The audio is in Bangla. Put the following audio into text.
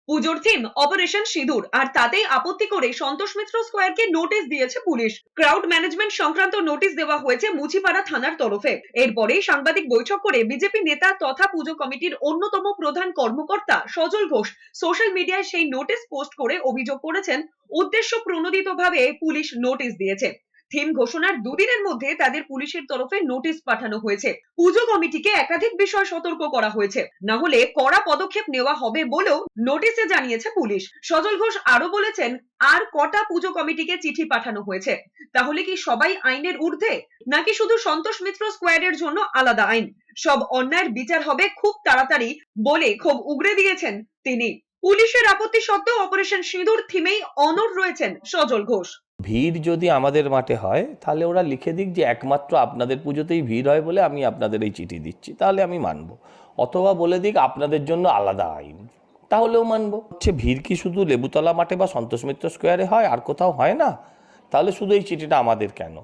পুজোর থিম অপারেশন সিঁদুর, আর তাতেই আপত্তি করে সন্তোষ মিত্র স্কোয়ারকে নোটিশ দিয়েছে পুলিশ। ক্রাউড ম্যানেজমেন্ট সংক্রান্ত নোটিশ দেওয়া হয়েছে মুচিপাড়া থানার তরফে। এরপরেই সাংবাদিক বৈঠক করে বিজেপি নেতা তথা পুজো কমিটির অন্যতম প্রধান কর্মকর্তা সজল ঘোষ সোশ্যাল মিডিয়ায় সেই নোটিশ পোস্ট করে অভিযোগ করেছেন উদ্দেশ্য প্রণোদিতভাবে পুলিশ নোটিশ দিয়েছে। থিম ঘোষণার দুদিনের মধ্যে তাদের পুলিশের তরফে নোটিশ পাঠানো হয়েছে। পুজো কমিটিকে একাধিক বিষয় সতর্ক করা হয়েছে, না হলে কড়া পদক্ষেপ নেওয়া হবে বলেও নোটিশে জানিয়েছে পুলিশ। সজল ঘোষ আরো বলেছেন, আর কটা পুজো কমিটিকে চিঠি পাঠানো হয়েছে? তাহলে কি সবাই আইনের ঊর্ধ্বে, নাকি শুধু সন্তোষ মিত্র স্কোয়ারের জন্য আলাদা আইন? সব অন্যায়ের বিচার হবে খুব তাড়াতাড়ি বলে ক্ষোভ উগরে দিয়েছেন তিনি। পুলিশের আপত্তি সত্ত্বেও অপারেশন সিঁদুর থিমেই অনড় রয়েছেন সজল ঘোষ। ভিড় যদি আমাদের মাঠে হয় তাহলে ওরা লিখে দিক যে একমাত্র আপনাদের পুজোতেই ভিড় হয় বলে আমি আপনাদের এই চিঠি দিচ্ছি, তাহলে আমি মানব। অথবা বলে দিক আপনাদের জন্য আলাদা আইন, তাহলেও মানব। ভিড় কি শুধু লেবুতলা মাঠে বা সন্তোষ মিত্র স্কোয়ারে হয়, আর কোথাও হয় না? তাহলে শুধু এই চিঠিটা আমাদের কেন?